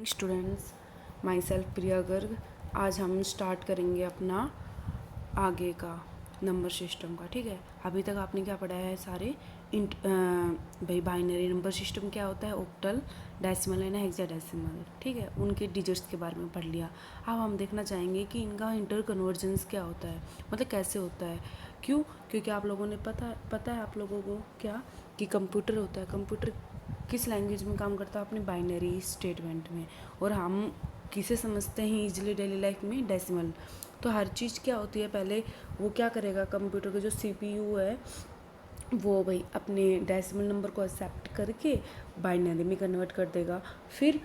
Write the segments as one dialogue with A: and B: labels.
A: Students, my self प्रिया गर्ग। आज हम start करेंगे अपना आगे का नंबर सिस्टम का। ठीक है, अभी तक आपने क्या पढ़ा है सारे भाई बाइनरी नंबर सिस्टम क्या होता है, ऑक्टल, डेसिमल एंड हेक्साडेसिमल। ठीक है, उनके डिजिट्स के बारे में पढ़ लिया। अब हम देखना चाहेंगे कि इनका इंटर कन्वर्जेंस क्या होता है, मतलब कैसे होता है। क्यों? क्योंकि आप लोगों ने पता है आप लोगों को क्या कि कंप्यूटर होता है। कंप्यूटर किस लैंग्वेज में काम करता है? अपने बाइनरी स्टेटमेंट में। और हम किसे समझते हैं इजीली डेली लाइफ में? डेसिमल। तो हर चीज़ क्या होती है, पहले वो क्या करेगा, कंप्यूटर का जो सीपीयू है वो भाई अपने डेसिमल नंबर को एक्सेप्ट करके बाइनरी में कन्वर्ट कर देगा। फिर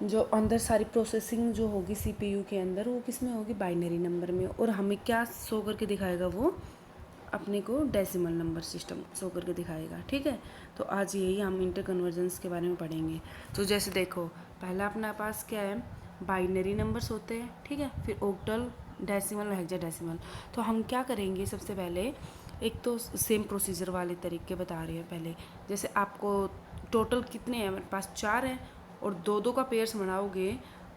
A: जो अंदर सारी प्रोसेसिंग जो होगी सीपीयू के अंदर, वो किस में होगी? बाइनरी नंबर में। और हमें क्या शो करके दिखाएगा? वो अपने को डेसिमल नंबर सिस्टम शो करके दिखाएगा। ठीक है, तो आज यही हम इंटर कन्वर्जेंस के बारे में पढ़ेंगे। तो जैसे देखो, पहला अपने पास क्या है, बाइनरी नंबर्स होते हैं। ठीक है, फिर ऑक्टल, डेसिमल और हेक्साडेसिमल। तो हम क्या करेंगे, सबसे पहले एक तो सेम प्रोसीजर वाले तरीके बता रहे हैं। पहले जैसे आपको टोटल कितने हैं मेरे पास? 4 हैं, और दो दो का पेयर्स बनाओगे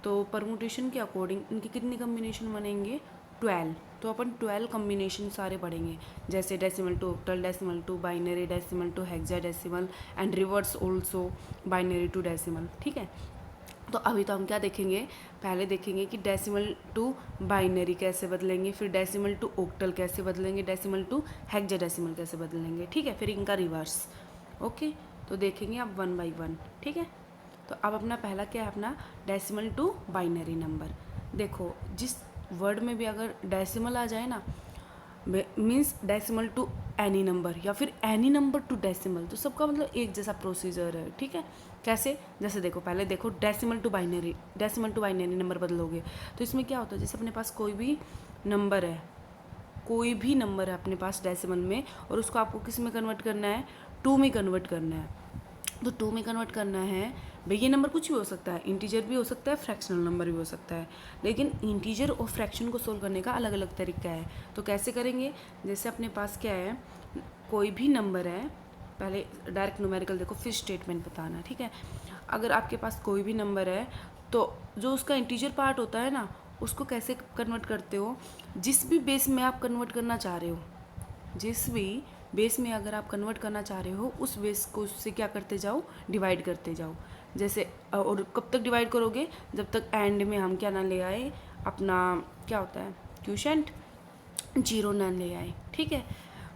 A: तो परमुटेशन के अकॉर्डिंग इनके कितने कम्बिनेशन बनेंगे? 12। तो अपन 12 कम्बिनेशन सारे पढ़ेंगे, जैसे decimal to octal, decimal to binary, decimal to hexadecimal and reverse also binary to decimal. ठीक है, तो अभी तो हम क्या देखेंगे, पहले देखेंगे कि डेसिमल टू बाइनरी कैसे बदलेंगे, फिर डेसिमल टू ऑक्टल कैसे बदलेंगे, डेसिमल टू हेक्साडेसिमल कैसे बदलेंगे। ठीक है, फिर इनका रिवर्स। ओके, तो देखेंगे अब 1 बाई 1। ठीक है, तो अब अपना पहला क्या है, अपना डेसिमल टू बाइनरी नंबर। देखो, जिस वर्ड में भी अगर डेसिमल आ जाए ना, means decimal to any number या फिर एनी नंबर टू डेसिमल, तो सबका मतलब एक जैसा प्रोसीजर है। ठीक है, कैसे? जैसे देखो, पहले देखो डेसिमल टू बाइनरी नंबर बदलोगे तो इसमें क्या होता है, जैसे अपने पास कोई भी नंबर है, अपने पास डेसिमल में, और उसको आपको किस में कन्वर्ट करना है? 2 में कन्वर्ट करना है। तो 2 में कन्वर्ट करना है भाई, ये नंबर कुछ भी हो सकता है, इंटीजर भी हो सकता है, फ्रैक्शनल नंबर भी हो सकता है, लेकिन इंटीजर और फ्रैक्शन को सोल्व करने का अलग अलग तरीका है। तो कैसे करेंगे? जैसे अपने पास क्या है, कोई भी नंबर है, पहले डायरेक्ट न्यूमेरिकल देखो, फिर स्टेटमेंट बताना। ठीक है, अगर आपके पास कोई भी नंबर है तो जो उसका इंटीजर पार्ट होता है ना, उसको कैसे कन्वर्ट करते हो? जिस भी बेस में आप कन्वर्ट करना चाह रहे हो, जिस भी बेस में अगर आप कन्वर्ट करना चाह रहे हो, उस बेस को उससे क्या करते जाओ? डिवाइड करते जाओ। जैसे और कब तक डिवाइड करोगे? जब तक एंड में हम क्या ना ले आए, अपना क्या होता है, क्वोशिएंट 0 ना ले आए। ठीक है,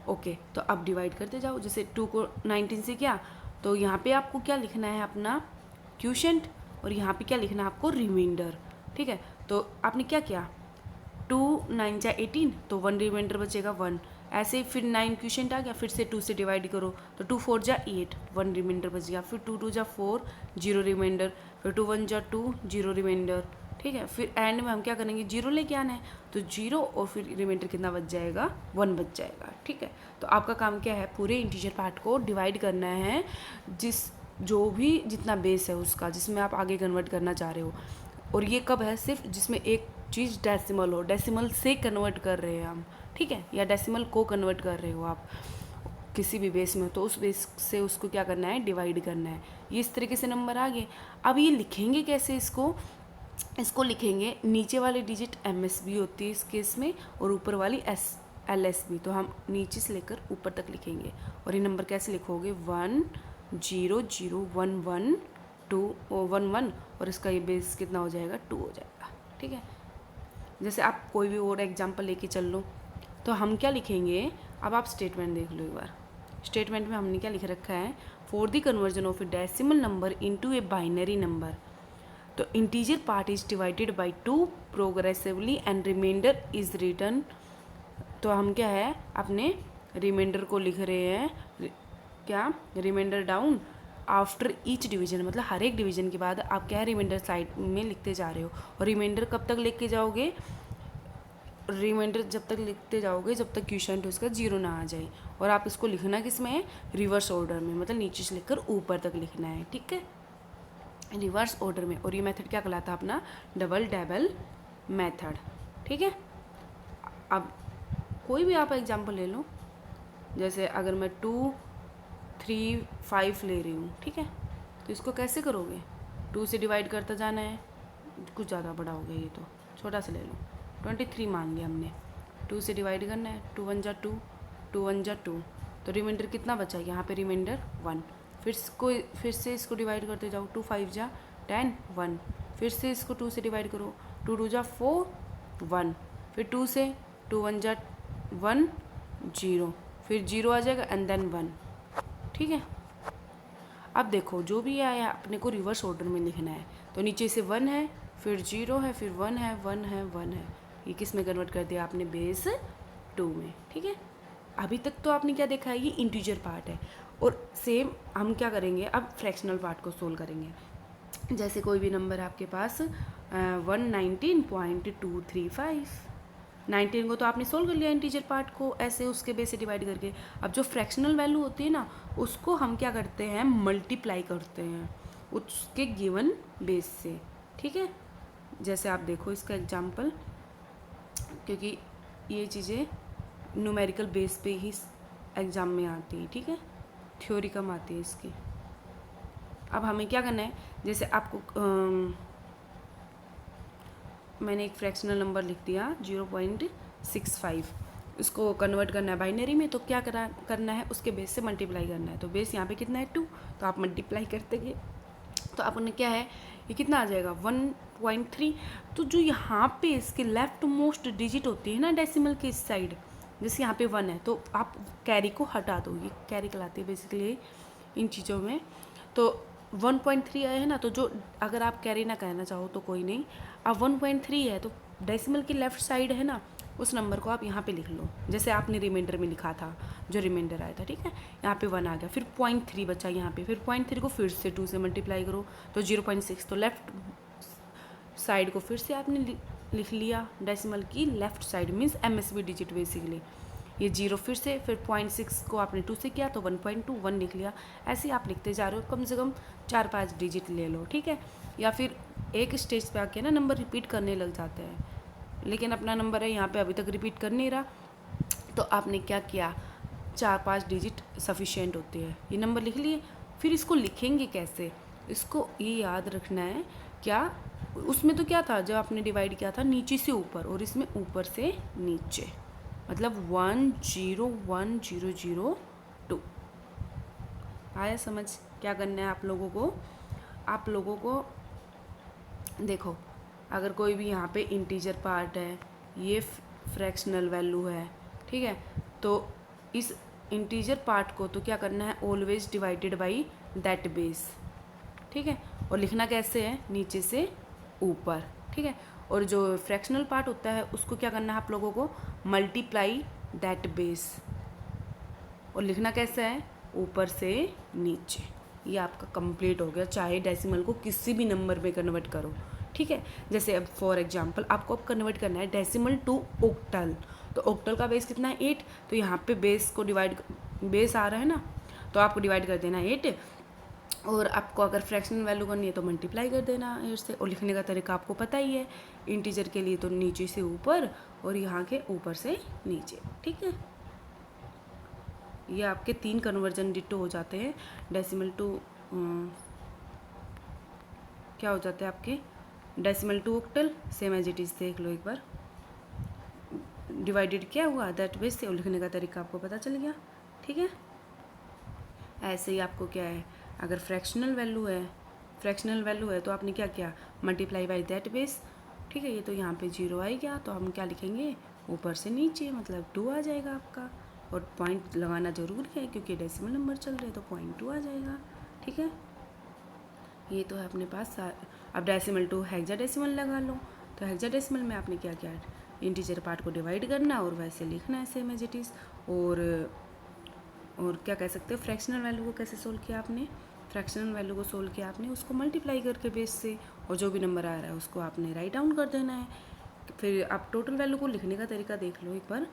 A: ओके, तो अब डिवाइड करते जाओ। जैसे 2 को 19 से क्या, तो यहाँ पे आपको क्या लिखना है? अपना क्वोशिएंट, और यहाँ पे क्या लिखना है आपको? रिमाइंडर। ठीक है, तो आपने क्या किया, 2 9 जा 18, तो 1 रिमाइंडर बचेगा 1। ऐसे फिर 9 क्वोशिएंट आ गया, फिर से 2 से डिवाइड करो तो 2 4 जा 8, 1 रिमाइंडर बच गया। फिर 2 2 जा 4, 0 रिमाइंडर। फिर 2 1 जा 2, 0 रिमाइंडर। ठीक है, फिर एंड में हम क्या करेंगे? 0 लेके आना है, तो 0 और फिर रिमाइंडर कितना बच जाएगा? 1 बच जाएगा। ठीक है, तो आपका काम क्या है? पूरे इंटीजर पार्ट को डिवाइड करना है, जो भी जितना बेस है उसका, जिसमें आप आगे कन्वर्ट करना चाह रहे हो। और ये कब है? सिर्फ जिसमें एक चीज़ डेसिमल हो, डेसिमल से कन्वर्ट कर रहे हैं हम। ठीक है, या डेसिमल को कन्वर्ट कर रहे हो आप किसी भी बेस में, तो उस बेस से उसको क्या करना है? डिवाइड करना है। ये इस तरीके से नंबर आ गए। अब ये लिखेंगे कैसे इसको लिखेंगे, नीचे वाली डिजिट MSB होती है इस केस में, और ऊपर वाली LSB। तो हम नीचे से लेकर ऊपर तक लिखेंगे। और ये नंबर कैसे लिखोगे? 1 0 0 1 1 2 1 1, और इसका ये बेस कितना हो जाएगा? 2 हो जाएगा। ठीक है, जैसे आप कोई भी और एग्जांपल लेके चल लो, तो हम क्या लिखेंगे? अब आप स्टेटमेंट देख लो एक बार। स्टेटमेंट में हमने क्या लिख रखा है? For the conversion of a decimal number into a binary number, तो integer part is divided by 2 progressively and reminder is return. तो हम क्या है, अपने रिमाइंडर को लिख रहे हैं, क्या? Remainder down after each division, मतलब हर एक डिवीजन के बाद आप क्या है, रिमाइंडर साइड में लिखते जा रहे हो। और रिमाइंडर कब तक लिख के जाओगे? रिमाइंडर जब तक लिखते जाओगे जब तक क्वोशिएंट उसका 0 ना आ जाए। और आप इसको लिखना किस में है? रिवर्स ऑर्डर में, मतलब नीचे से लेकर ऊपर तक लिखना है। ठीक है, रिवर्स ऑर्डर में। और ये मेथड क्या कहलाता है? अपना डबल टेबल मेथड। ठीक है, अब कोई भी आप एग्जांपल ले लो, जैसे अगर मैं 2 3 5 ले रही हूँ। ठीक है, तो इसको कैसे करोगे? 2 से डिवाइड करता जाना है, कुछ ज़्यादा बड़ा हो गया ये तो, छोटा सा ले लो, 23 मान लिया हमने। 2 से डिवाइड करना है, 2 1 जा 2, 2 1 जा 2, तो रिमाइंडर कितना बचा, यहाँ पे रिमाइंडर 1। फिर से इसको डिवाइड करते जाओ, 2 5 जा 10 1, फिर से इसको 2 से डिवाइड करो, 2 2 जा 4 1, फिर 2 से 2 1 जा 1 0, फिर 0 आ जाएगा एंड देन 1। ठीक है, अब देखो जो भी आया अपने को रिवर्स ऑर्डर में लिखना है, तो नीचे से 1 है, फिर 0 है, फिर 1 है 1 है 1 है, ये किस में कन्वर्ट कर दिया आपने, बेस 2 में। ठीक है, अभी तक तो आपने क्या देखा है, ये इंटीजर पार्ट है। और सेम हम क्या करेंगे, अब फ्रैक्शनल पार्ट को सोल्व करेंगे। जैसे कोई भी नंबर आपके पास 119.235, 19 को तो आपने सोल्व कर लिया इंटीजर पार्ट को ऐसे उसके बेस से डिवाइड करके। अब जो फ्रैक्शनल वैल्यू होती है ना, उसको हम क्या करते हैं, मल्टीप्लाई करते हैं उसके गिवन बेस से। ठीक है, जैसे आप देखो इसका एग्जांपल, क्योंकि ये चीज़ें न्यूमेरिकल बेस पे ही एग्ज़ाम में आती हैं। ठीक है, थ्योरी कम आती है इसकी। अब हमें क्या करना है, जैसे आपको मैंने एक फ्रैक्शनल नंबर लिख दिया 0.65, इसको कन्वर्ट करना है बाइनरी में, तो क्या करना है, उसके बेस से मल्टीप्लाई करना है। तो बेस यहाँ पे कितना है 2, तो आप मल्टीप्लाई करते गए, तो आपने क्या है, ये कितना आ जाएगा 1.3। तो जो यहाँ पे इसके लेफ्ट मोस्ट डिजिट होती है ना डेसिमल के इस साइड, जैसे यहाँ पे 1 है, तो आप कैरी को हटा दो, ये कैरी कहलाती है बेसिकली इन चीज़ों में। तो 1.3 आया है ना, तो जो अगर आप कैरी ना कहना चाहो तो कोई नहीं, अब 1.3 है तो डेसिमल की लेफ़्ट साइड है ना, उस नंबर को आप यहाँ पे लिख लो, जैसे आपने रिमाइंडर में लिखा था, जो रिमाइंडर आया था। ठीक है, यहाँ पे 1 आ गया, फिर 0.3 बचा यहाँ पे, फिर 0.3 को फिर से 2 से मल्टीप्लाई करो तो 0.6, तो लेफ़्ट साइड को फिर से आपने लिख लिया डेसिमल की left side, means MSB digit basically. ये 0 फिर से, फिर 0.6 को आपने 2 से किया तो 1.2 1 लिख लिया। ऐसे आप लिखते जा रहे हो, कम से कम 4-5 डिजिट ले लो। ठीक है, या फिर एक स्टेज पे आके ना नंबर रिपीट करने लग जाते हैं, लेकिन अपना नंबर है यहाँ पे अभी तक रिपीट कर नहीं रहा, तो आपने क्या किया, 4-5 डिजिट सफिशिएंट होते हैं, ये नंबर लिख लिए। फिर इसको लिखेंगे कैसे, इसको ये याद रखना है। क्या उसमें तो क्या था, जब आपने डिवाइड किया था नीचे से ऊपर, और इसमें ऊपर से नीचे, मतलब 1010002 आया समझ। क्या करना है आप लोगों को देखो, अगर कोई भी यहाँ पे इंटीजर पार्ट है, ये फ्रैक्शनल वैल्यू है, ठीक है, तो इस इंटीजर पार्ट को तो क्या करना है, always divided by that base. ठीक है, और लिखना कैसे है, नीचे से ऊपर। ठीक है, और जो फ्रैक्शनल पार्ट होता है उसको क्या करना है आप लोगों को, मल्टीप्लाई दैट बेस, और लिखना कैसे है, ऊपर से नीचे। ये आपका कंप्लीट हो गया, चाहे डेसिमल को किसी भी नंबर में कन्वर्ट करो। ठीक है, जैसे अब फॉर एग्जांपल आपको अब कन्वर्ट करना है डेसिमल टू ऑक्टल, तो ऑक्टल का बेस कितना है 8, तो यहाँ पे बेस को डिवाइड, बेस आ रहा है ना, तो आपको डिवाइड कर देना 8, और आपको अगर फ्रैक्शनल वैल्यू करनी है तो मल्टीप्लाई कर देना 8 से। और लिखने का तरीका आपको पता ही है, इंटीजर के लिए तो नीचे से ऊपर और यहाँ के ऊपर से नीचे। ठीक है, ये आपके 3 कन्वर्जन डिटो हो जाते हैं, डेसिमल टू क्या हो जाते हैं आपके, decimal to octal, same as it is. देख लो एक बार, डिवाइडेड क्या हुआ दैट बेस से, और लिखने का तरीका आपको पता चल गया। ठीक है, ऐसे ही आपको क्या है, अगर फ्रैक्शनल वैल्यू है तो आपने क्या किया, मल्टीप्लाई बाई दैट बेस। ठीक है, ये तो यहाँ पे 0 आ गया, तो हम क्या लिखेंगे, ऊपर से नीचे, मतलब 2 आ जाएगा आपका, और पॉइंट लगाना ज़रूरी है क्योंकि डेसिमल नंबर चल रहे, तो 0.2 आ जाएगा। ठीक है, ये तो है अपने पास। अब डेसिमल टू हेक्साडेसिमल लगा लो, तो हेक्साडेसिमल में आपने क्या किया, इंटीजर पार्ट को डिवाइड करना और वैसे लिखना है सेम एज इट इज़। और क्या कह सकते हो, फ्रैक्शनल वैल्यू को कैसे सोल्व किया आपने, फ्रैक्शनल वैल्यू को सोल्व किया आपने, उसको मल्टीप्लाई करके बेस से, और जो भी नंबर आ रहा है उसको आपने राइट डाउन कर देना है। फिर आप टोटल वैल्यू को लिखने का तरीका देख लो एक बार।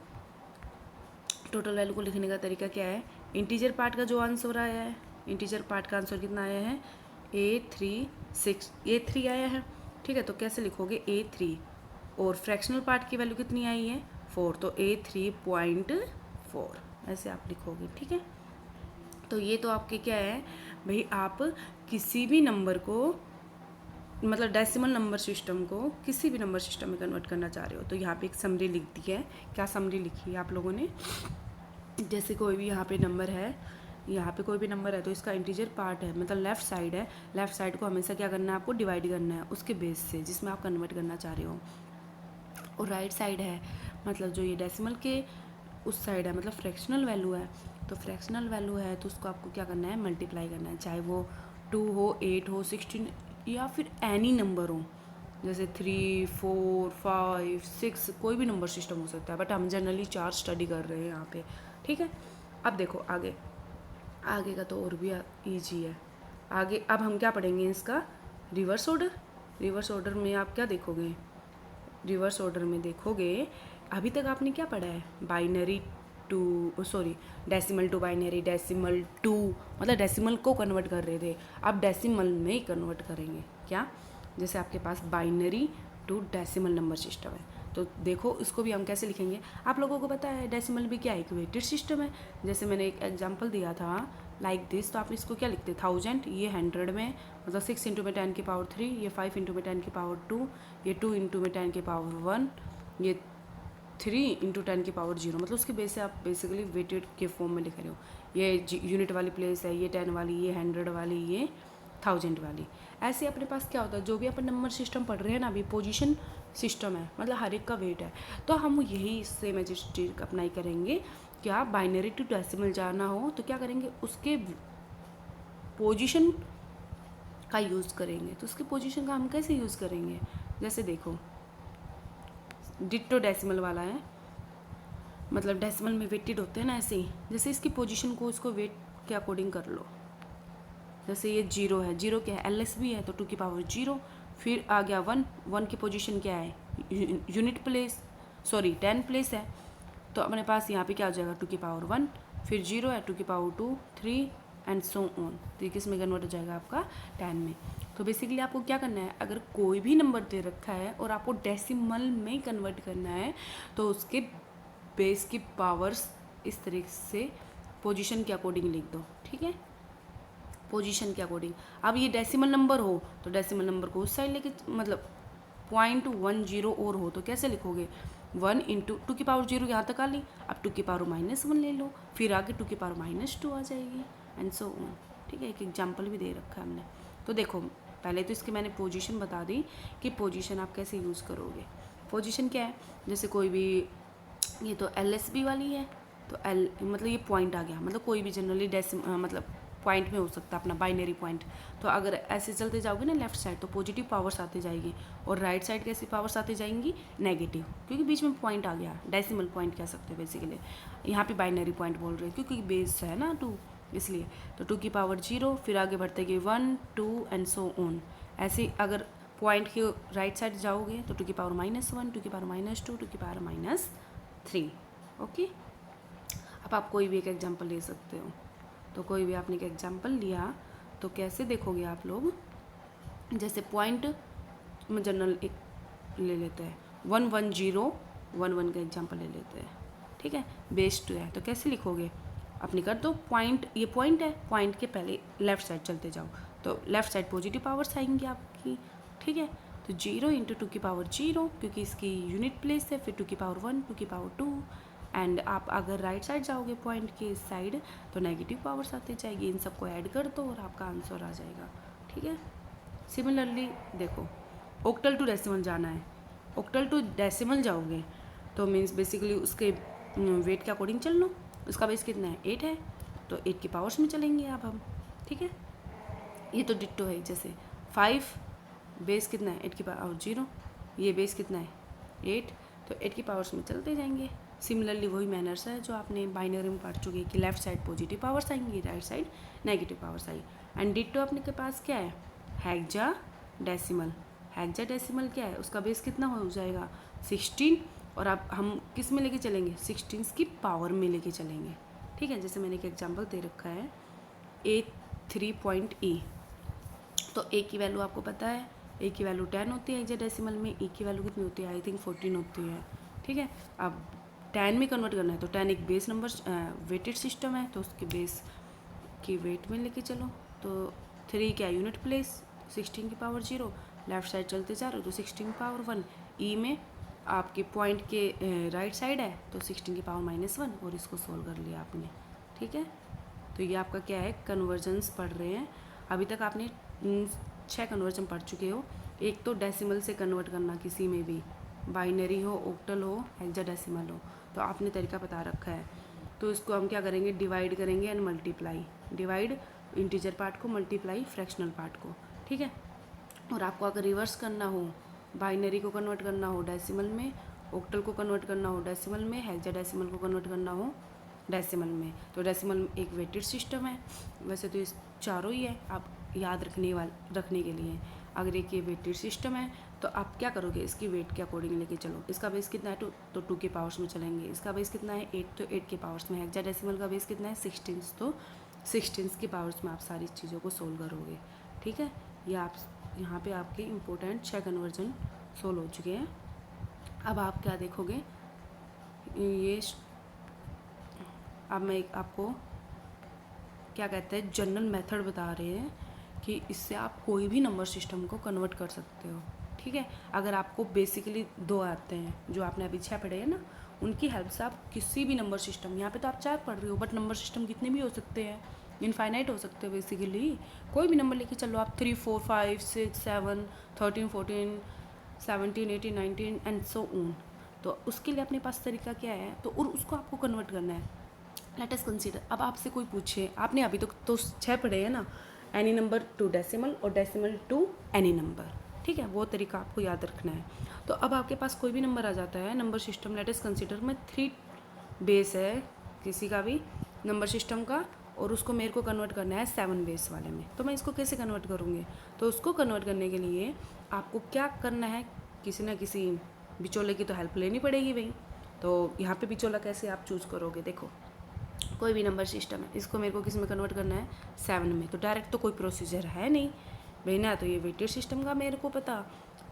A: टोटल वैल्यू को लिखने का तरीका क्या है, इंटीजर पार्ट का जो आंसर आया है, इंटीजर पार्ट का आंसर कितना आया है, A3 आया है। ठीक है, तो कैसे लिखोगे, A3, और फ्रैक्शनल पार्ट की वैल्यू कितनी आई है 4, तो A3.4 ऐसे आप लिखोगे। ठीक है, तो ये तो आपके क्या है भाई, आप किसी भी नंबर को मतलब डेसिमल नंबर सिस्टम को किसी भी नंबर सिस्टम में कन्वर्ट करना चाह रहे हो तो यहाँ पे एक समरी लिख दी है। क्या समरी लिखी है आप लोगों ने? जैसे कोई भी यहाँ पे नंबर है, यहाँ पे कोई भी नंबर है तो इसका इंटीजर पार्ट है, मतलब लेफ़्ट साइड है, लेफ़्ट साइड को हमेशा क्या करना है आपको? डिवाइड करना है उसके बेस से जिसमें आप कन्वर्ट करना चाह रहे हो। और राइट साइड है मतलब जो ये डेसिमल के उस साइड है, मतलब फ्रैक्शनल वैल्यू है, तो फ्रैक्शनल वैल्यू है तो उसको आपको क्या करना है? मल्टीप्लाई करना है, चाहे वो 2 हो, 8 हो, 16 या फिर एनी नंबर हो, जैसे 3, 4, 5, 6 कोई भी नंबर सिस्टम हो सकता है, बट हम जनरली 4 स्टडी कर रहे हैं यहाँ पे, ठीक है। अब देखो आगे, आगे का तो और भी ईजी है। आगे अब हम क्या पढ़ेंगे? इसका रिवर्स ऑर्डर। रिवर्स ऑर्डर में आप क्या देखोगे? रिवर्स ऑर्डर में देखोगे अभी तक आपने क्या पढ़ा है? Binary to, sorry, decimal to binary, decimal to मतलब डेसिमल को कन्वर्ट कर रहे थे, अब डेसिमल में ही कन्वर्ट करेंगे। क्या? जैसे आपके पास binary to decimal number system है तो देखो इसको भी हम कैसे लिखेंगे? आप लोगों को पता है डेसिमल भी क्या है? एक वेटेड सिस्टम है। जैसे मैंने एक एग्जांपल दिया था लाइक दिस, तो आप इसको क्या लिखते? 1000, ये 100 में, मतलब 6 इंटू में 10 की पावर 3, ये 5 इंटू में 10 की पावर 2, ये 2 इंटू में 10 की पावर 1, ये 3 इंटू 10 की पावर 0, मतलब उसके बेस से आप बेसिकली वेटेड के फॉर्म में लिख रहे हो। ये यूनिट वाली प्लेस है, ये 10 वाली, ये 100 वाली, ये 1000 वाली। ऐसे अपने पास क्या होता है? जो भी अपन नंबर सिस्टम पढ़ रहे हैं ना अभी, पोजीशन सिस्टम है, मतलब हर एक का वेट है। तो हम यही सेम मैजिस्ट्रिक अप्लाई करेंगे। क्या? बाइनरी टू डेसिमल जाना हो तो क्या करेंगे? उसके पोजीशन का यूज़ करेंगे। तो उसके पोजीशन का हम कैसे यूज़ करेंगे? जैसे देखो डिट्टो डेसिमल वाला है, मतलब डेसिमल में वेटेड होते हैं ना, ऐसे ही जैसे इसकी पोजीशन को इसको वेट के अकॉर्डिंग कर लो। जैसे ये 0 है, 0 क्या है? LSB है तो 2 की पावर 0, फिर आ गया 1, 1 की पोजीशन क्या है? यूनिट प्लेस, सॉरी 10 प्लेस है, तो अपने पास यहाँ पे क्या हो जाएगा? 2 की पावर 1, फिर 0 है, 2 की पावर 2, 3 एंड सो ऑन। तो ये किस में कन्वर्ट हो जाएगा? आपका 10 में। तो बेसिकली आपको क्या करना है? अगर कोई भी नंबर दे रखा है और आपको डेसिमल में कन्वर्ट करना है तो उसके बेस की पावर्स इस तरीके से पोजीशन के अकॉर्डिंग लिख दो, ठीक है? पोजीशन के अकॉर्डिंग। अब ये डेसिमल नंबर हो तो डेसिमल नंबर को उस साइड लेके, मतलब 0.10 और हो तो कैसे लिखोगे? 1 इंटू 2 की पावर 0 यहाँ तक आ ली, अब 2 की पावर -1 ले लो, फिर आगे 2 की पावर -2 आ जाएगी एंड सो ऑन, ठीक है? एक एग्जाम्पल भी दे रखा है हमने। तो देखो पहले तो इसके मैंने पोजीशन बता दी कि पोजीशन आप कैसे यूज़ करोगे। पोजीशन क्या है? जैसे कोई भी, ये तो LSB वाली है तो L मतलब ये पॉइंट आ गया, मतलब कोई भी जनरली मतलब पॉइंट में हो सकता है अपना बाइनरी पॉइंट। तो अगर ऐसे चलते जाओगे ना लेफ्ट साइड तो पॉजिटिव पावर्स आते जाएगी, और राइट साइड कैसी पावर्स आती जाएंगी? नेगेटिव, क्योंकि बीच में पॉइंट आ गया, डेसिमल पॉइंट कह सकते हैं बेसिकली। यहाँ पे बाइनरी पॉइंट बोल रहे हैं क्योंकि बेस है ना 2, इसलिए। तो 2 की पावर 0, फिर आगे बढ़ते गए 1, 2 एंड सो ऑन। ऐसे अगर पॉइंट के राइट साइड जाओगे तो 2 की पावर -1, 2 की पावर -2, 2 की पावर -3, ओके। अब आप कोई भी एक एग्जांपल ले सकते हो। तो कोई भी आपने एक एग्जांपल लिया तो कैसे देखोगे आप लोग? जैसे पॉइंट में जनरल एक ले लेते हैं, 11011 का एग्जांपल ले लेते हैं, ठीक है? बेस 2 है तो कैसे लिखोगे? अपनी कर दो पॉइंट, ये पॉइंट है, पॉइंट के पहले लेफ्ट साइड चलते जाओ तो लेफ्ट साइड पॉजिटिव पावर्स आएंगी आपकी, ठीक है? तो 0 इंटू 2 की पावर 0 क्योंकि इसकी यूनिट प्लेस है, फिर 2 की पावर 1, 2 की पावर 2, एंड आप अगर राइट साइड जाओगे पॉइंट के इस साइड तो नेगेटिव पावर्स आती जाएगी। इन सबको ऐड कर दो और आपका आंसर आ जाएगा, ठीक है? सिमिलरली देखो ऑक्टल टू डेसिमल जाना है, ऑक्टल टू डेसिमल जाओगे तो मीन्स बेसिकली उसके वेट के अकॉर्डिंग चल लो। उसका बेस कितना है? 8 है, तो 8 की पावर्स में चलेंगे अब हम, ठीक है? ये तो डिट्टो है। जैसे 5 बेस कितना है? 8 की पावर 0, ये बेस कितना है? 8, तो 8 की पावर्स में चलते जाएंगे। सिमिलरली वही मैनर्स है जो आपने बाइनरी में पढ़ चुके कि लेफ्ट साइड पॉजिटिव पावर्स आएंगी, right side negative powers I. And ditto अपने के पास क्या है? Hexa decimal. हेक्सा डेसिमल क्या है? उसका बेस कितना हो जाएगा? 16, और अब हम किस में लेके चलेंगे? 16 की पावर में लेके चलेंगे, ठीक है? जैसे मैंने एक एग्जांपल दे रखा है A3.E, तो A की वैल्यू आपको पता है, A की वैल्यू 10 होती है हेक्सा डेसिमल में, E की वैल्यू कितनी होती है? आई थिंक 14 होती है, ठीक है? अब 10 में कन्वर्ट करना है तो 10 एक बेस नंबर वेटेड सिस्टम है तो उसके बेस की वेट में लेके चलो। तो 3 क्या यूनिट प्लेस, 16 की पावर 0, लेफ्ट साइड चलते जा रहे हो तो 16 की पावर 1, ई में आपके पॉइंट के राइट साइड है तो 16 की पावर -1 और इसको सोल्व कर लिया आपने। ठीक है, तो ये आपका क्या है, कन्वर्जन्स पढ़ रहे हैं। अभी तक आपने 6 कन्वर्जन पढ़ चुके हो। एक तो डेसिमल से कन्वर्ट करना, किसी में भी बाइनरी हो, ऑक्टल हो, हेक्साडेसिमल हो, तो आपने तरीका बता रखा है। तो इसको हम क्या करेंगे, डिवाइड करेंगे and multiply. Divide integer part को, मल्टीप्लाई फ्रैक्शनल पार्ट को। ठीक है, और आपको अगर रिवर्स करना हो, बाइनरी को कन्वर्ट करना हो डेसिमल में, ऑक्टल को कन्वर्ट करना हो डेसिमल में, हेक्साडेसिमल को कन्वर्ट करना हो डेसिमल में, तो डेसिमल एक वेटेड सिस्टम है। वैसे तो इस चारों ही है, आप याद रखने के लिए। अगर एक ये वेटेड सिस्टम है तो आप क्या करोगे, इसकी वेट के अकॉर्डिंग लेके चलो। इसका बेस कितना है 2, तो 2 के पावर्स में चलेंगे। इसका बेस कितना है 8, तो 8 के पावर्स में। हेक्साडेसिमल का बेस कितना है 16, तो 16 के पावर्स में आप सारी चीज़ों को सोल्व करोगे। ठीक है, ये आप यहाँ पे आपके इम्पोर्टेंट 6 कन्वर्जन सोल्व हो चुके हैं। अब आप क्या देखोगे, ये अब मैं एक आपको क्या कहते हैं जनरल मेथड बता रहे हैं कि इससे आप कोई भी नंबर सिस्टम को कन्वर्ट कर सकते हो। ठीक है, अगर आपको बेसिकली 2 आते हैं जो आपने अभी 6 पढ़े हैं ना, उनकी हेल्प से आप किसी भी नंबर सिस्टम, यहाँ पे तो आप 4 पढ़ रहे हो बट नंबर सिस्टम कितने भी हो सकते हैं, इनफाइनाइट हो सकते हो। बेसिकली कोई भी नंबर लेके चलो आप, 3, 4, 5, 6, 7, 13, 14, 17, 18, 19 एंड सो ऑन। तो उसके लिए अपने पास तरीका क्या है, तो और उसको आपको कन्वर्ट करना है। लेट अस कंसीडर, अब आपसे कोई पूछे, आपने अभी तो 6 पढ़े हैं ना, एनी नंबर टू डेसिमल और डेसिमल टू एनी नंबर। ठीक है, वो तरीका आपको याद रखना है। तो अब आपके पास कोई भी नंबर आ जाता है number system, let us consider में 3 बेस है किसी का भी नंबर सिस्टम का, और उसको मेरे को कन्वर्ट करना है 7 बेस वाले में। तो मैं इसको कैसे कन्वर्ट करूँगी, तो उसको कन्वर्ट करने के लिए आपको क्या करना है, किसी ना किसी बिचौले की तो हेल्प लेनी पड़ेगी भाई। तो यहाँ पे बिचौला कैसे आप चूज़ करोगे, देखो कोई भी नंबर सिस्टम है, इसको मेरे को किस में कन्वर्ट करना है 7 में, तो डायरेक्ट तो कोई प्रोसीजर है नहीं भाई, ना तो ये वेटेड सिस्टम का मेरे को पता,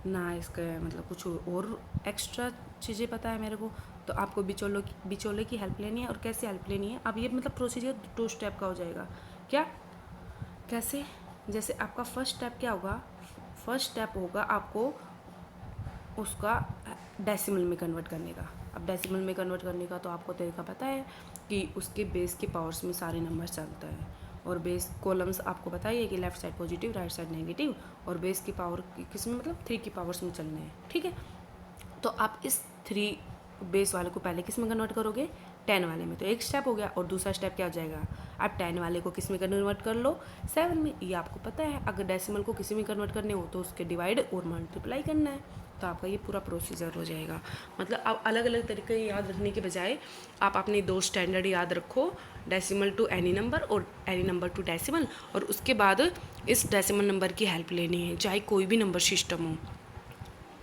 A: ना इसका मतलब कुछ और एक्स्ट्रा चीज़ें पता है मेरे को। तो आपको बिचौले की हेल्प लेनी है। और कैसे हेल्प लेनी है, अब ये मतलब प्रोसीजर 2 स्टेप का हो जाएगा। क्या, कैसे, जैसे आपका फर्स्ट स्टेप क्या होगा, फर्स्ट स्टेप होगा आपको उसका डेसिमल में कन्वर्ट करने का। अब डेसिमल में कन्वर्ट करने का तो आपको तरीका पता है कि उसके बेस के पावर्स में सारे नंबर चलता है, और बेस कॉलम्स आपको पता ही है कि left side positive, right side negative, और बेस की पावर किस में, मतलब 3 की पावर्स में चलने हैं। ठीक है, तो आप इस 3 बेस वाले को पहले किस में कन्वर्ट करोगे, 10 वाले में। तो एक स्टेप हो गया, और दूसरा स्टेप क्या हो जाएगा, आप 10 वाले को किस में कन्वर्ट कर लो, 7 में। ये आपको पता है, अगर डेसिमल को किसी में कन्वर्ट करने हो तो उसके डिवाइड और मल्टीप्लाई करना है। तो आपका ये पूरा प्रोसीजर हो जाएगा। मतलब आप अलग अलग तरीके याद रखने के बजाय आप अपने 2 स्टैंडर्ड याद रखो, डेसिमल टू एनी नंबर और एनी नंबर टू डेसिमल, और उसके बाद इस डेसिमल नंबर की हेल्प लेनी है, चाहे कोई भी नंबर सिस्टम हो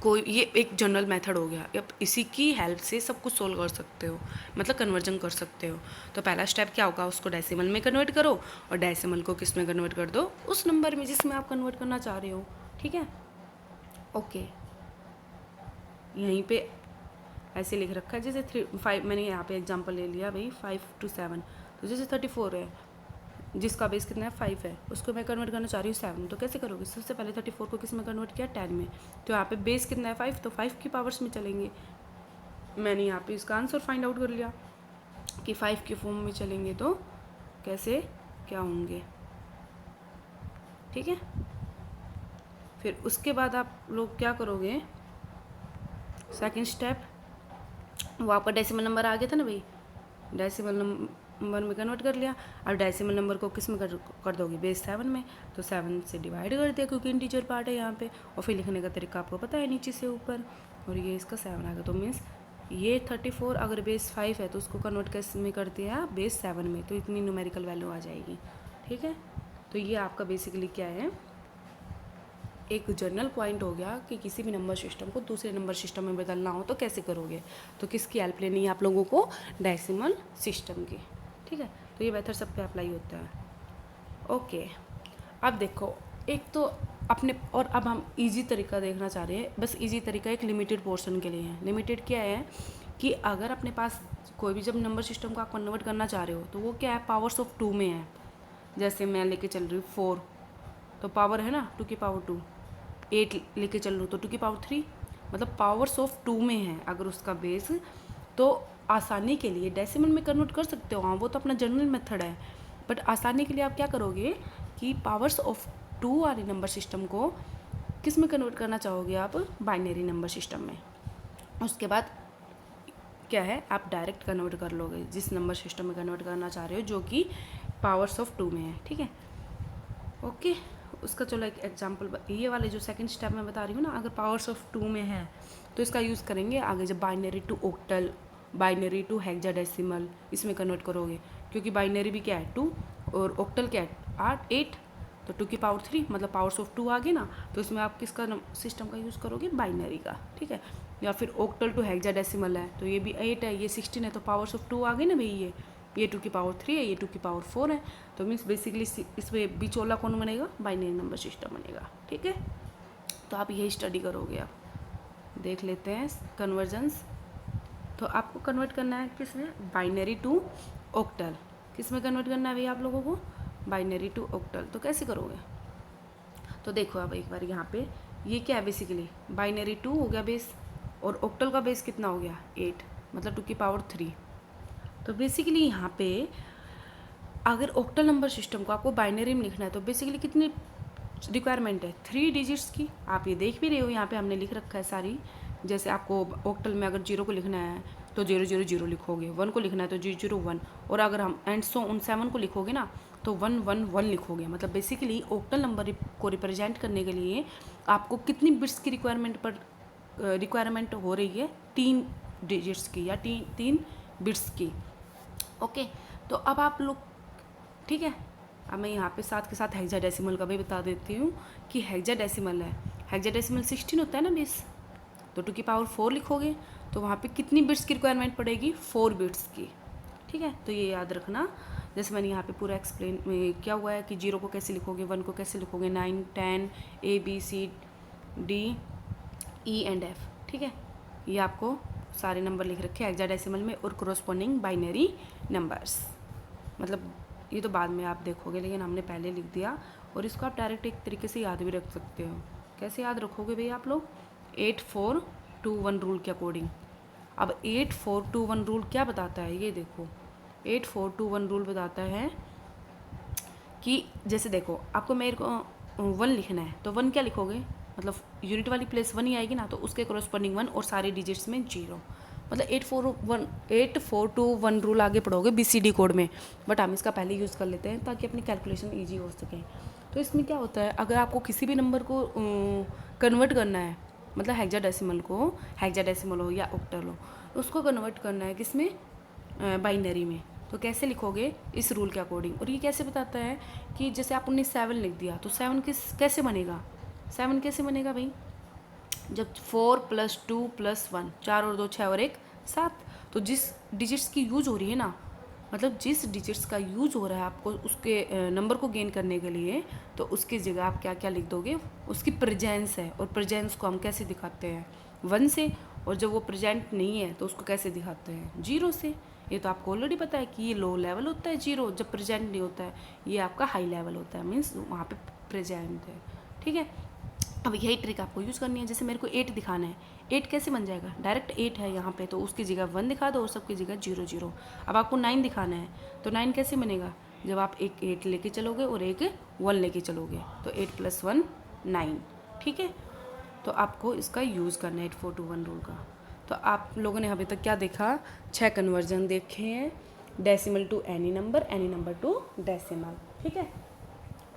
A: कोई। ये एक जनरल मेथड हो गया, अब इसी की हेल्प से सब कुछ सोल्व कर सकते हो, मतलब कन्वर्जन कर सकते हो। तो पहला स्टेप क्या होगा, उसको डेसिमल में कन्वर्ट करो, और डेसिमल को किस में कन्वर्ट कर दो, उस नंबर में जिसमें आप कन्वर्ट करना चाह रहे हो। ठीक है, ओके। यहीं पे ऐसे लिख रखा है, जैसे 3, 5, मैंने यहाँ पे एग्जांपल ले लिया भाई 5 to 7, तो जैसे 34 है, जिसका बेस कितना है 5 है, उसको मैं कन्वर्ट करना चाह रही हूँ 7, तो कैसे करोगे, सबसे पहले 34 को किस में कन्वर्ट किया, 10 में। तो यहाँ पे बेस कितना है 5, तो 5 की पावर्स में चलेंगे। मैंने यहाँ पे इसका आंसर फाइंड आउट कर लिया कि 5 के फॉर्म में चलेंगे तो कैसे क्या होंगे। ठीक है, फिर उसके बाद आप लोग क्या करोगे, सेकेंड स्टेप, वो आपका डेसिमल नंबर आ गया था ना भाई, डेसिमल नंबर में कन्वर्ट कर लिया। अब डेसिमल नंबर को किस में कर दोगे, बेस 7 में, तो 7 से डिवाइड कर दिया क्योंकि इंटीजर पार्ट है यहाँ पे, और फिर लिखने का तरीका आपको पता है नीचे से ऊपर, और ये इसका 7 आ गया। तो मीन्स ये 34 अगर बेस 5 है तो उसको कन्वर्ट किस में कर दिया, बेस 7 में, तो इतनी न्यूमेरिकल वैल्यू आ जाएगी। ठीक है, तो ये आपका बेसिकली क्या है, एक जनरल पॉइंट हो गया कि किसी भी नंबर सिस्टम को दूसरे नंबर सिस्टम में बदलना हो तो कैसे करोगे। तो किसकी हेल्प लेनी है आप लोगों को, डेसिमल सिस्टम की। ठीक है, तो ये मेथड सब पे अप्लाई होता है। ओके, अब देखो, एक तो अपने, और अब हम इजी तरीका देखना चाह रहे हैं, बस इजी तरीका एक लिमिटेड पोर्शन के लिए है। लिमिटेड क्या है कि अगर अपने पास कोई भी जब नंबर सिस्टम को आप कन्वर्ट करना चाह रहे हो तो वो क्या है, पावर्स ऑफ 2 में है। जैसे मैं लेके चल रही हूँ 4, तो पावर है ना 2 की पावर 2, 8 लेके चल लो तो 2 की पावर 3, मतलब पावर्स ऑफ 2 में है अगर उसका बेस, तो आसानी के लिए डेसिमल में कन्वर्ट कर सकते हो, हाँ वो तो अपना जनरल मेथड है, बट आसानी के लिए आप क्या करोगे कि पावर्स ऑफ 2 वाले नंबर सिस्टम को किस में कन्वर्ट करना चाहोगे आप, बाइनरी नंबर सिस्टम में। उसके बाद क्या है, आप डायरेक्ट कन्वर्ट कर लोगे जिस नंबर सिस्टम में कन्वर्ट करना चाह रहे हो जो कि पावर्स ऑफ 2 में है, ठीक है। ओके, उसका चलो एक एग्जांपल, ये वाले जो सेकंड स्टेप मैं बता रही हूँ ना, अगर पावर्स ऑफ 2 में है तो इसका यूज़ करेंगे आगे जब binary to octal, binary to hexadecimal इसमें कन्वर्ट करोगे, क्योंकि बाइनरी भी क्या है 2 और ऑक्टल क्या है 8, तो 2 की पावर 3 मतलब पावर्स ऑफ 2 आ गए ना, तो इसमें आप किसका सिस्टम का यूज़ करोगे, बाइनरी का, ठीक है। या फिर ऑक्टल टू हेक्साडेसिमल है तो ये भी 8 है, ये 16 है, तो पावर्स ऑफ 2 आ गए ना भाई, ये 2 की पावर 3 है, ये 2 की पावर 4 है, तो मीन्स बेसिकली इसमें बिचौला कौन बनेगा, बाइनरी नंबर सिस्टम बनेगा, ठीक है। तो आप यही स्टडी करोगे, आप देख लेते हैं कन्वर्जन्स। तो आपको कन्वर्ट करना है किस में, बाइनरी टू ऑक्टल, किस में कन्वर्ट करना है भैया आप लोगों को, बाइनरी टू ऑक्टल। तो कैसे करोगे, तो देखो अब एक बार यहाँ पे ये क्या है, बेसिकली बाइनरी 2 हो गया बेस, और ऑक्टल का बेस कितना हो गया 8, मतलब 2 की पावर 3। तो बेसिकली यहाँ पे अगर ऑक्टल नंबर सिस्टम को आपको बाइनरी में लिखना है तो बेसिकली कितनी रिक्वायरमेंट है, 3 डिजिट्स की। आप ये देख भी रहे हो यहाँ पे हमने लिख रखा है सारी, जैसे आपको ऑक्टल में अगर 0 को लिखना है तो 000 लिखोगे, 1 को लिखना है तो 001, और अगर हम एंड सो उन 7 को लिखोगे ना तो 111 लिखोगे। मतलब बेसिकली ऑक्टल नंबर को रिप्रेजेंट करने के लिए आपको कितनी बिट्स की रिक्वायरमेंट हो रही है, 3 डिजिट्स की या 3 बिट्स की। ओके, तो अब आप लोग, ठीक है, अब मैं यहाँ पे साथ के साथ हेक्साडेसिमल का भी बता देती हूँ कि हेक्साडेसिमल है, हेक्साडेसिमल 16 होता है ना बेस, तो 2 की पावर 4 लिखोगे तो वहाँ पे कितनी बिट्स की रिक्वायरमेंट पड़ेगी, 4 बिट्स की, ठीक है। तो ये याद रखना, जैसे मैंने यहाँ पे पूरा एक्सप्लेन क्या हुआ है कि 0 को कैसे लिखोगे, 1 को कैसे लिखोगे, 9 10 ABCD E एंड F, ठीक है। ये आपको सारे नंबर लिख रखे हैं हेक्साडेसिमल में और कोरोस्पोंडिंग बाइनरी नंबर्स, मतलब ये तो बाद में आप देखोगे, लेकिन हमने पहले लिख दिया। और इसको आप डायरेक्ट एक तरीके से याद भी रख सकते हो। कैसे याद रखोगे भैया आप लोग, 8421 रूल के अकॉर्डिंग। अब 8421 रूल क्या बताता है, ये देखो 8421 रूल बताता है कि जैसे देखो आपको मेरे को 1 लिखना है तो 1 क्या लिखोगे, मतलब यूनिट वाली प्लेस 1 ही आएगी ना, तो उसके कोरोस्पोंडिंग 1 और सारे डिजिट्स में 0, मतलब 8421 रूल आगे पढ़ोगे BCD कोड में, बट हम इसका पहले यूज़ कर लेते हैं ताकि अपनी कैलकुलेशन ईजी हो सके। तो इसमें क्या होता है, अगर आपको किसी भी नंबर को कन्वर्ट करना है, मतलब हेक्साडेसिमल हो या ऑक्टल हो, उसको कन्वर्ट करना है किसमें, बाइनरी में, तो कैसे लिखोगे इस रूल के अकॉर्डिंग। और ये कैसे बताता है कि जैसे आपने 7 लिख दिया तो 7 कैसे बनेगा, 7 कैसे बनेगा भाई, जब 4 + 2 + 1, 4 और 2 6 और 1 7, तो जिस डिजिट्स की यूज हो रही है ना, मतलब जिस डिजिट्स का यूज हो रहा है आपको उसके नंबर को गेन करने के लिए, तो उसकी जगह आप क्या क्या लिख दोगे, उसकी प्रेजेंस है, और प्रेजेंस को हम कैसे दिखाते हैं 1 से, और जब वो प्रेजेंट नहीं है तो उसको कैसे दिखाते हैं 0 से। ये तो आपको ऑलरेडी पता है कि ये लो लेवल होता है 0 जब प्रेजेंट नहीं होता है, ये आपका हाई लेवल होता है, मीन्स वहाँ पे प्रेजेंट है, ठीक है। अब यही ट्रिक आपको यूज़ करनी है, जैसे मेरे को 8 दिखाना है, 8 कैसे बन जाएगा, डायरेक्ट 8 है यहाँ पे तो उसकी जगह 1 दिखा दो और सबकी जगह 0 0। अब आपको 9 दिखाना है तो 9 कैसे बनेगा, जब आप एक 8 लेके चलोगे और एक 1 लेके चलोगे, तो 8 + 1 9, ठीक है। तो आपको इसका यूज़ करना है 8421 रूल का। तो आप लोगों ने अभी तक क्या देखा, 6 कन्वर्जन देखे हैं, decimal to any number to decimal, ठीक है।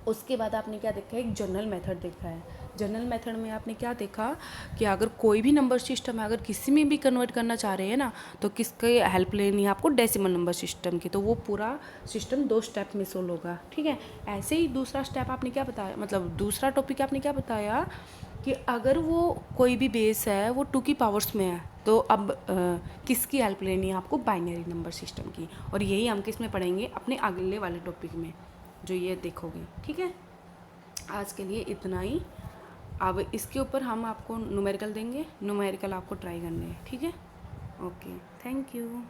A: उसके बाद आपने क्या देखा है, एक जनरल मेथड देखा है। जनरल मेथड में आपने क्या देखा कि अगर कोई भी नंबर सिस्टम है, अगर किसी में भी कन्वर्ट करना चाह रहे हैं ना, तो किसकी हेल्प लेनी है आपको, डेसिमल नंबर सिस्टम की, तो वो पूरा सिस्टम 2 स्टेप में सोल्व होगा, ठीक है। ऐसे ही दूसरा स्टेप आपने क्या बताया, मतलब दूसरा टॉपिक आपने क्या बताया कि अगर वो कोई भी बेस है वो 2 की पावर्स में है, तो अब किसकी हेल्प लेनी है आपको, बाइनरी नंबर सिस्टम की। और यही हम किस में पढ़ेंगे, अपने अगले वाले टॉपिक में जो ये देखोगे, ठीक है। आज के लिए इतना ही। अब इसके ऊपर हम आपको न्यूमेरिकल देंगे, न्यूमेरिकल आपको ट्राई करने हैं, ठीक है। Okay, thank you.